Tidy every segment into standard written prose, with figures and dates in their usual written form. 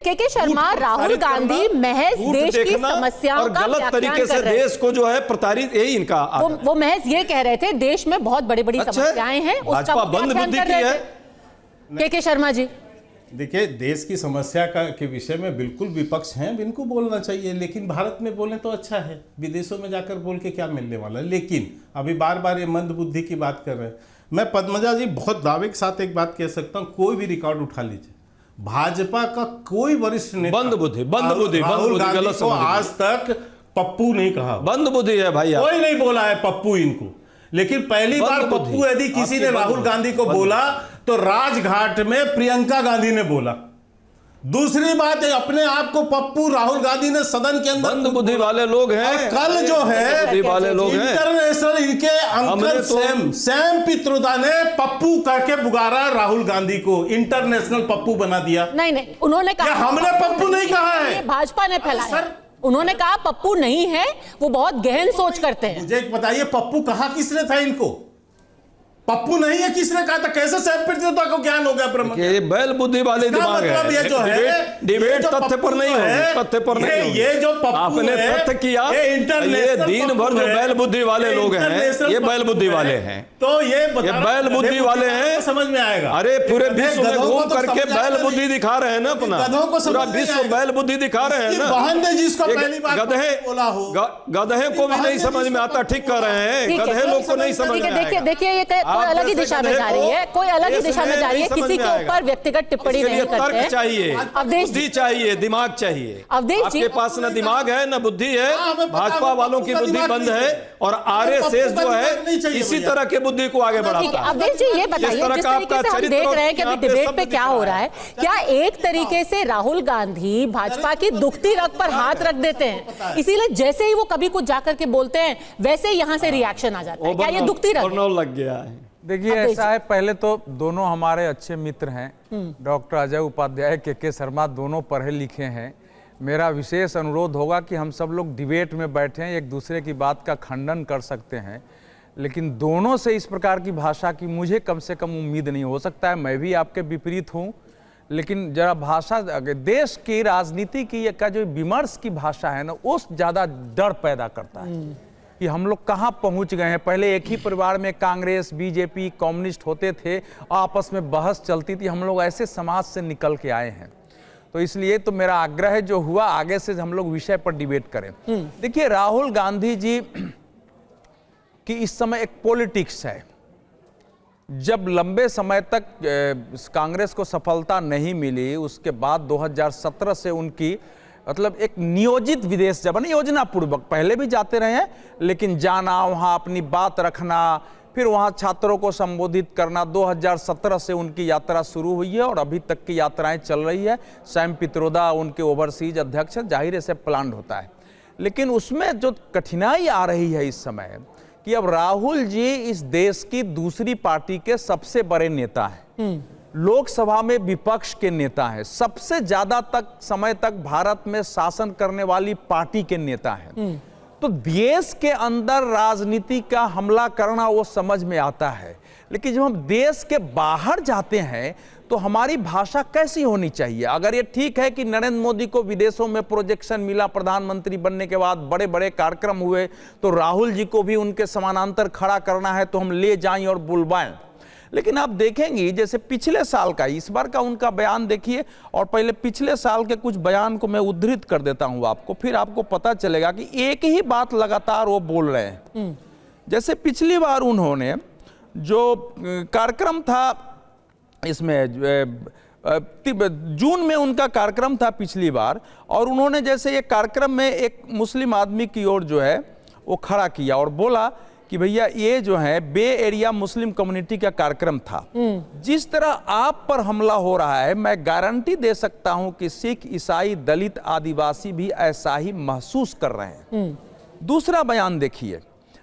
के शर्मा, राहुल गांधी महज देश की समस्याओं का गलत तरीके से देश को जो है प्रताड़ित, यही इनका वो महज ये कह रहे थे देश में बहुत बड़ी बड़ी समस्याएं हैं, उसका बंद बुद्धि की है। के शर्मा जी देखिए, देश की समस्या के विषय में बिल्कुल विपक्ष हैं, इनको बोलना चाहिए, लेकिन भारत में बोलें तो अच्छा है, विदेशों में जाकर बोल के क्या मिलने वाला है। लेकिन अभी बार बार ये मंद बुद्धि की बात कर रहे हैं। मैं पद्मजा जी बहुत दावे के साथ एक बात कह सकता हूँ, कोई भी रिकॉर्ड उठा लीजिए, भाजपा का कोई वरिष्ठ नेता बंद बुद्धि राहुल गांधी को आज तक पप्पू नहीं कहा। बंद बुद्धि है भाई, कोई नहीं बोला है पप्पू इनको। लेकिन पहली बार पप्पू यदि किसी ने राहुल गांधी को बोला तो राजघाट में प्रियंका गांधी ने बोला। दूसरी बात है, अपने आप को पप्पू राहुल गांधी ने सदन के अंदर बंद बुद्धि वाले लोग हैं। कल जो है वाले लोग हैं इंटरनेशनल, इनके अंकल सैम पित्रोदा ने पप्पू करके पुकारा राहुल गांधी को, इंटरनेशनल पप्पू बना दिया। नहीं, उन्होंने कहा हमने पप्पू नहीं कहा है, भाजपा ने फैलाया। उन्होंने कहा पप्पू नहीं है, वो बहुत गहन सोच करते हैं। मुझे बताइए, पप्पू कहा किसने था इनको? पप्पू नहीं है किसने कहा था? कैसे सैम पित्रोदा को ज्ञान हो गया ब्रह्म? ये बैल बुद्धि वाले दिमाग है। ये जो है डिबेट तथ्य पर नहीं है, तथ्य पर नहीं। ये जो पप्पू आपने तथ्य किया, ये दिन भर जो बैल बुद्धि वाले लोग हैं, ये बैल बुद्धि वाले हैं। तो ये बैल बुद्धि वाले हैं, समझ में आएगा। अरे पूरे विश्व में घूम करके बैल बुद्धि दिखा रहे हैं ना, अपना पूरा विश्व बैल बुद्धि दिखा रहे हैं ना। बहन ने जिसको पहली बार बोला हो, गधे को भी नहीं समझ में आता। ठीक कर रहे हैं, गधे लोग को नहीं समझ में आएगा। देखिए ये कोई अलग ही दिशा में जा रही है, कोई अलग ही दिशा में जा रही है, किसी के ऊपर व्यक्तिगत टिप्पणी नहीं करते हैं। चाहिए, बुद्धि चाहिए, दिमाग चाहिए। आपके पास न दिमाग है न बुद्धि है। भाजपा वालों की बुद्धि बंद है और आरएसएस जो है इसी तरह के बुद्धि को आगे बढ़ाता है। अवधेश जी ये बताइए, जिस तरीके से हम देख रहे हैं कि अभी डिबेट पे क्या हो रहा है, क्या एक तरीके से राहुल गांधी भाजपा की दुखती रग पर हाथ रख देते हैं, इसीलिए जैसे ही वो कभी कुछ जाकर के बोलते हैं वैसे ही यहाँ से रिएक्शन आ जाता है? क्या ये दुखती रग लग गया है? देखिए ऐसा है, पहले तो दोनों हमारे अच्छे मित्र हैं, डॉक्टर अजय उपाध्याय, के शर्मा, दोनों पढ़े लिखे हैं। मेरा विशेष अनुरोध होगा कि हम सब लोग डिबेट में बैठे हैं, एक दूसरे की बात का खंडन कर सकते हैं, लेकिन दोनों से इस प्रकार की भाषा की मुझे कम से कम उम्मीद नहीं। हो सकता है मैं भी आपके विपरीत हूँ, लेकिन जरा भाषा, देश की राजनीति की का जो विमर्श की भाषा है ना, वो ज़्यादा डर पैदा करता है कि हम लोग कहाँ पहुँच गए हैं। पहले एक ही परिवार में कांग्रेस, बीजेपी, कम्युनिस्ट होते थे, आपस में बहस चलती थी। हम लोग ऐसे समाज से निकल के आए हैं, तो इसलिए तो मेरा आग्रह जो हुआ, आगे से हम लोग विषय पर डिबेट करें। देखिए, राहुल गांधी जी की इस समय एक पॉलिटिक्स है। जब लंबे समय तक कांग्रेस को सफलता नहीं मिली, उसके बाद 2017 से उनकी मतलब एक नियोजित विदेश जब योजना पूर्वक, पहले भी जाते रहे हैं, लेकिन जाना, वहाँ अपनी बात रखना, फिर वहाँ छात्रों को संबोधित करना, 2017 से उनकी यात्रा शुरू हुई है और अभी तक की यात्राएं चल रही है। सैम पित्रोदा उनके ओवरसीज अध्यक्ष हैं, जाहिर है से प्लान्ड होता है। लेकिन उसमें जो कठिनाई आ रही है इस समय कि अब राहुल जी इस देश की दूसरी पार्टी के सबसे बड़े नेता हैं, लोकसभा में विपक्ष के नेता हैं, सबसे ज्यादा तक समय तक भारत में शासन करने वाली पार्टी के नेता हैं। तो देश के अंदर राजनीति का हमला करना वो समझ में आता है, लेकिन जब हम देश के बाहर जाते हैं तो हमारी भाषा कैसी होनी चाहिए? अगर ये ठीक है कि नरेंद्र मोदी को विदेशों में प्रोजेक्शन मिला, प्रधानमंत्री बनने के बाद बड़े बड़े कार्यक्रम हुए, तो राहुल जी को भी उनके समानांतर खड़ा करना है तो हम ले जाएं और बुलवाएं। लेकिन आप देखेंगे जैसे पिछले साल का, इस बार का उनका बयान देखिए, और पहले पिछले साल के कुछ बयान को मैं उद्धृत कर देता हूं आपको, फिर आपको पता चलेगा कि एक ही बात लगातार वो बोल रहे हैं। जैसे पिछली बार उन्होंने जो कार्यक्रम था, इसमें जून में उनका कार्यक्रम था पिछली बार, और उन्होंने जैसे ये कार्यक्रम में एक मुस्लिम आदमी की ओर जो है वो खड़ा किया और बोला कि भैया ये जो है बे एरिया मुस्लिम कम्युनिटी का कार्यक्रम था, जिस तरह आप पर हमला हो रहा है, मैं गारंटी दे सकता हूं कि सिख, ईसाई, दलित, आदिवासी भी ऐसा ही महसूस कर रहे हैं। दूसरा बयान देखिए,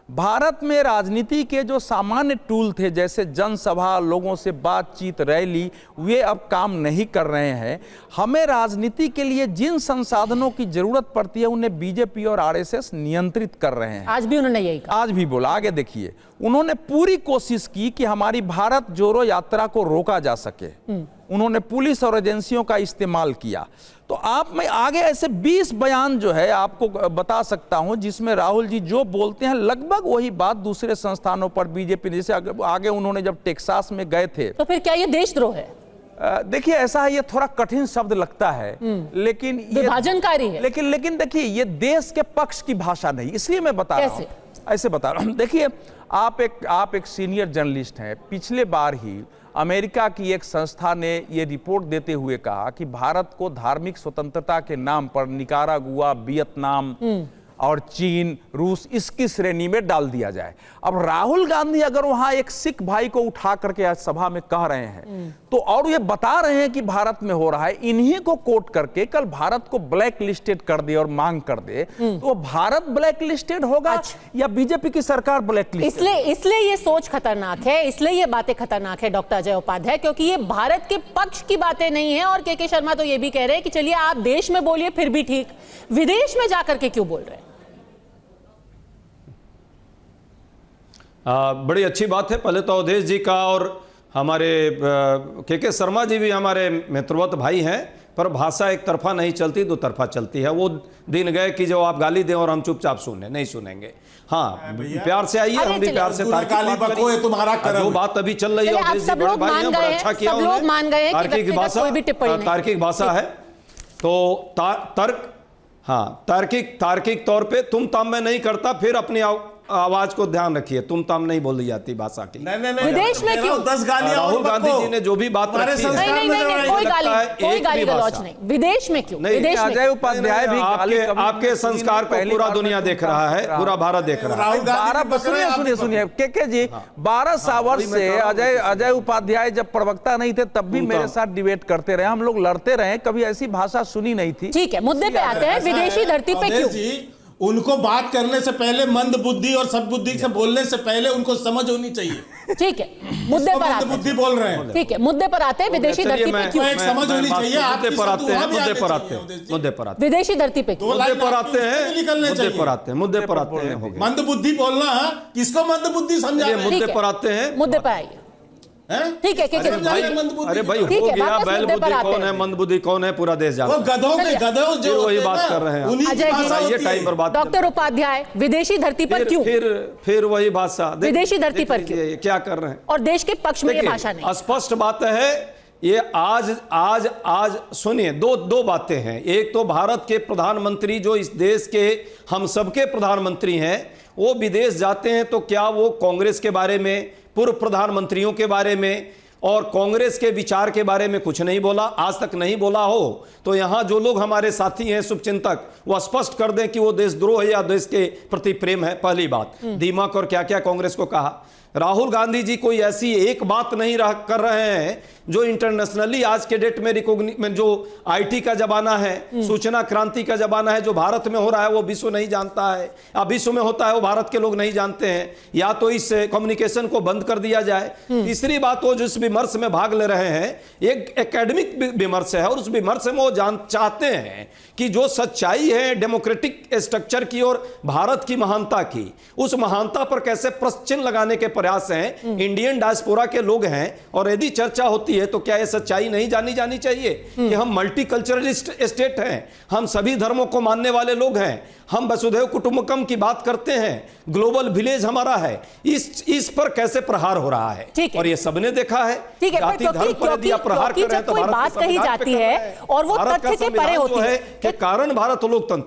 भारत में राजनीति के जो सामान्य टूल थे, जैसे जनसभा, लोगों से बातचीत, रैली, वे अब काम नहीं कर रहे हैं। हमें राजनीति के लिए जिन संसाधनों की जरूरत पड़ती है उन्हें बीजेपी और आरएसएस नियंत्रित कर रहे हैं। आज भी उन्होंने यही कहा, आज भी बोला। आगे देखिए, उन्होंने पूरी कोशिश की कि हमारी भारत जोड़ो यात्रा को रोका जा सके। उन्होंने पुलिस और एजेंसियों का इस्तेमाल किया। तो आप मैं आगे ऐसे 20 बयान जो है आपको बता सकता हूं जिसमें राहुल जी जो बोलते हैं लगभग वही बात दूसरे संस्थानों पर बीजेपी, जैसे आगे उन्होंने जब टेक्सास में गए थे। तो फिर क्या ये देशद्रोह है? देखिए ऐसा है, ये थोड़ा कठिन शब्द लगता है लेकिन विभाजनकारी है। लेकिन देखिए ये देश के पक्ष की भाषा नहीं, इसलिए मैं बता रहा हूं, ऐसे बता रहा हूं। देखिए आप एक सीनियर जर्नलिस्ट हैं। पिछले बार ही अमेरिका की एक संस्था ने ये रिपोर्ट देते हुए कहा कि भारत को धार्मिक स्वतंत्रता के नाम पर निकारागुआ, वियतनाम और चीन, रूस इसकी श्रेणी में डाल दिया जाए। अब राहुल गांधी अगर वहां एक सिख भाई को उठा करके आज सभा में कह रहे हैं तो, और ये बता रहे हैं कि भारत में हो रहा है, इन्हीं को कोट करके कल भारत को ब्लैक लिस्टेड कर दे और मांग कर दे तो भारत ब्लैक लिस्टेड होगा या बीजेपी की सरकार ब्लैक लिस्टेड? इसलिए ये सोच खतरनाक है, इसलिए ये बातें खतरनाक है डॉक्टर अजय उपाध्याय, क्योंकि ये भारत के पक्ष की बातें नहीं है। और के शर्मा तो ये भी कह रहे हैं कि चलिए आप देश में बोलिए फिर भी ठीक, विदेश में जाकर के क्यों बोल रहे हैं? बड़ी अच्छी बात है। पहले तो अवधेश जी का और हमारे के शर्मा जी भी हमारे मित्रवत भाई हैं, पर भाषा एक तरफा नहीं चलती, दो तरफा चलती है। वो दिन गए कि जो आप गाली दें और हम चुपचाप नहीं सुनेंगे। हाँ, प्यार से आइए, हम भी प्यार से जो बात अभी चल रही है अवधेश जी बड़े भाई हैं, बड़ा अच्छा किया उन्होंने। तार्किक भाषा है तो तार्किक तौर पे तुम ताम में नहीं करता, फिर अपनी आवाज को ध्यान रखिए, तुम ताम नहीं बोली जाती भाषा की। विदेश में क्यों? 10 गालियां राहुल गांधी जी ने जो भी बात रखी है, कोई गाली गलौज नहीं। विदेश में क्यों? अजय उपाध्याय भी आपके संस्कार को पूरा दुनिया देख रहा है, पूरा भारत देख रहा है। सुनिए के जी, 12 वर्ष से अजय उपाध्याय जब प्रवक्ता नहीं थे तब भी मेरे साथ डिबेट करते रहे, हम लोग लड़ते रहे, कभी ऐसी भाषा सुनी नहीं थी। ठीक है, मुद्दे पे आते हैं। विदेशी धरती पे क्यों? उनको बात करने से पहले मंद बुद्धि और सद्बुद्धि से बोलने से पहले उनको समझ होनी चाहिए। ठीक है, मुद्दे पर आते हैं। बुद्धि बोल रहे हैं, ठीक है, मुद्दे पर आते हैं। विदेशी धरती पे क्यों? एक समझ होनी चाहिए। मुद्दे पर आते हैं। विदेशी धरती पे क्यों? मुद्दे पर आते हैं। मंद बुद्धि बोलना, किसको मंद बुद्धि समझा? मुद्दे पर आते हैं, मुद्दे पर आइए। ठीक है, अरे भाई हो गया, बैल बुद्धि कौन है, मंद बुद्धि कौन है, पूरा देश जानता है। गधों जो वही बात कर रहे हैं। अजय टाइम पर बात। डॉक्टर उपाध्याय, विदेशी धरती पर क्यों? फिर वही भाषा, विदेशी धरती पर क्यों? क्या कर रहे हैं? और देश के पक्ष में ये भाषा नहीं। स्पष्ट बात है ये। आज सुनिए, दो बातें हैं। एक तो भारत के प्रधानमंत्री जो इस देश के हम सबके प्रधानमंत्री हैं, वो विदेश जाते हैं तो क्या वो कांग्रेस के बारे में, पूर्व प्रधानमंत्रियों के बारे में और कांग्रेस के विचार के बारे में कुछ नहीं बोला, आज तक नहीं बोला हो? तो यहाँ जो लोग हमारे साथी हैं शुभचिंतक, वो स्पष्ट कर दें कि वो देशद्रोह है या देश के प्रति प्रेम है। पहली बात, दीमक और क्या क्या कांग्रेस को कहा। राहुल गांधी जी कोई ऐसी एक बात नहीं कर रहे हैं जो इंटरनेशनली आज के डेट में जो आईटी का जमाना है, सूचना क्रांति का जमाना है, जो भारत में हो रहा है वो विश्व नहीं जानता है, या विश्व में होता है वो भारत के लोग नहीं जानते हैं, या तो इस कम्युनिकेशन को बंद कर दिया जाए। तीसरी बात, वो जिस विमर्श में भाग ले रहे हैं एक एकेडमिक विमर्श है, और उस विमर्श में वो चाहते हैं कि जो सच्चाई है डेमोक्रेटिक स्ट्रक्चर की और भारत की महानता की, उस महानता पर कैसे प्रश्न चिन्ह लगाने के प्रयास हैं। इंडियन डायस्पोरा के लोग हैं, और यदि चर्चा होती है तो क्या यह सच्चाई नहीं जानी चाहिए कि हम मल्टीकल्चरलिस्ट स्टेट हैं, हम सभी धर्मों को मानने वाले लोग हैं, हम वसुधैव कुटुंबकम की बात करते हैं, ग्लोबल विलेज हमारा है। इस पर कैसे प्रहार हो रहा है, और ये सबने देखा है। ठीक है, क्योंकि कोई बात कही जाती है और वो तथ्य के परे होती है कि कारण भारत लोकतंत्र